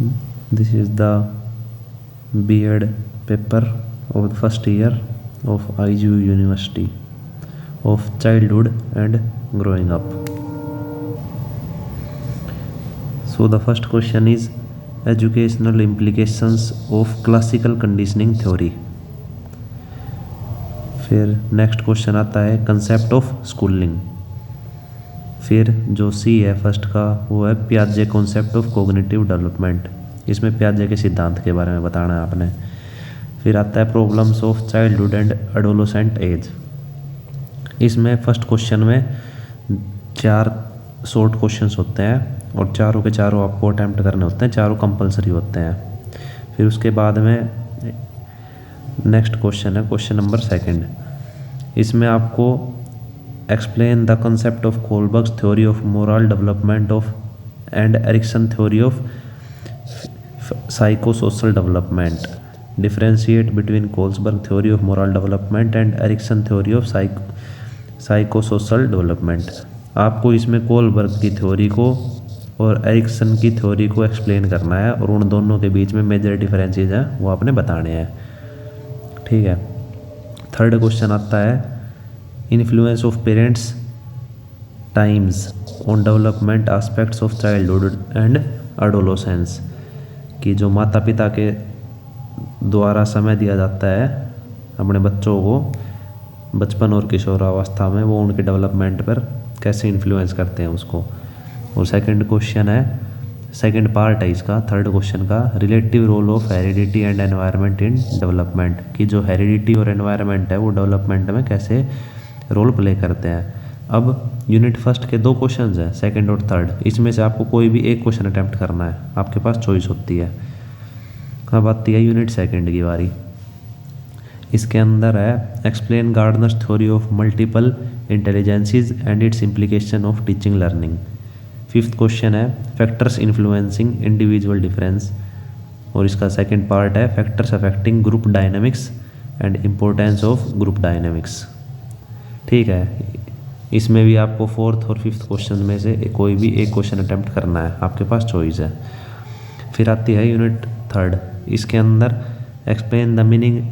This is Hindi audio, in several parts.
This is the B.Ed paper of the first year of IGU University of childhood and growing up. So the first question is educational implications of classical conditioning theory. फिर नेक्स्ट क्वेश्चन आता है कंसेप्ट ऑफ स्कूलिंग। फिर जो सी है फर्स्ट का वो है पियाजे कॉन्सेप्ट ऑफ कोग्निटिव डेवलपमेंट। इसमें पियाजे के सिद्धांत के बारे में बताना है आपने। फिर आता है problems of childhood and adolescent age. इसमें फर्स्ट क्वेश्चन में 4 शॉर्ट क्वेश्चंस होते हैं और चारों के चारों आपको अटैम्प्ट करने होते हैं, चारों कंपलसरी होते हैं। फिर उसके बाद में नेक्स्ट क्वेश्चन है क्वेश्चन नंबर 2। इसमें आपको explain the concept of Kohlberg's theory of moral development of and Erikson theory of psychosocial development. Differentiate between Kohlsberg theory of moral development and Erikson theory of psychosocial development. आपको इसमें कोलबर्ग की थ्योरी को और एरिक्सन की थ्योरी को एक्सप्लेन करना है और उन दोनों के बीच में मेजर डिफरेंसेस हैं वो आपने बताने हैं। ठीक है। थर्ड क्वेश्चन आता है influence of parents times on development aspects of childhood and adolescence. कि जो माता पिता के द्वारा समय दिया जाता है अपने बच्चों को बचपन और किशोरावस्था में, वो उनके डेवलपमेंट पर कैसे इन्फ्लुएंस करते हैं उसको। और सेकंड क्वेश्चन है, सेकंड पार्ट है इसका थर्ड क्वेश्चन का, relative role of heredity and environment in development. कि जो हेरिडिटी और एनवायरनमेंट है वो डेवलपमेंट में कैसे रोल प्ले करते हैं। अब यूनिट फर्स्ट के 2 क्वेश्चंस हैं, सेकंड और थर्ड। इसमें से आपको कोई भी एक क्वेश्चन अटैम्प्ट करना है, आपके पास चॉइस होती है। अब आती है यूनिट सेकंड की बारी। इसके अंदर है explain Gardner's theory of multiple intelligences and its implication of teaching learning. 5th question है फैक्टर्स इन्फ्लुएंसिंग इंडिविजुअल डिफरेंस और इसका सेकंड पार्ट है factors affecting group dynamics and importance of group dynamics. ठीक है। इसमें भी आपको 4th और 5th क्वेश्चन में से कोई भी एक क्वेश्चन अटैम्प्ट करना है, आपके पास चॉइस है। फिर आती है यूनिट थर्ड। इसके अंदर explain the meaning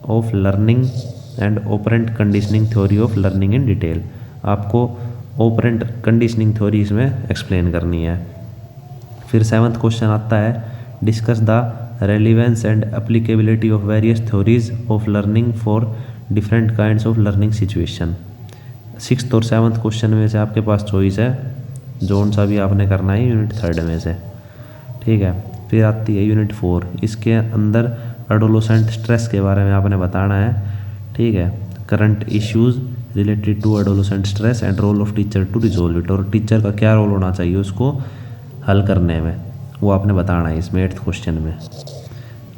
of learning and operant conditioning theory of learning in detail. आपको ऑपरेंट कंडीशनिंग थ्योरी इसमें एक्सप्लेन करनी है। फिर 7th क्वेश्चन आता है discuss the relevance and applicability of various theories of learning for different kinds of learning situation. 6th और 7th क्वेश्चन में से आपके पास चॉइस है, जोन सा भी आपने करना है यूनिट थर्ड में से। ठीक है। फिर आती है यूनिट 4। इसके अंदर एडोलेसेंट स्ट्रेस के बारे में आपने बताना है। ठीक है। Current issues related to adolescent stress and role of teacher to resolve it. और टीचर का क्या रोल होना चाहिए उसको हल करने में, वो आपने बताना है इसमें 8th क्वेश्चन में।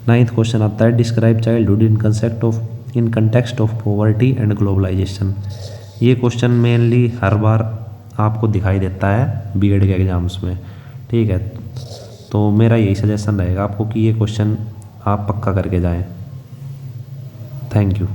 9th क्वेश्चन आता है describe childhood in context of poverty and globalisation. ये क्वेश्चन मेनली हर बार आपको दिखाई देता है B.Ed के एग्जाम्स में। ठीक है। तो मेरा यही सजेशन रहेगा आपको कि ये क्वेश्चन आप पक्का करके जाएं। Thank you.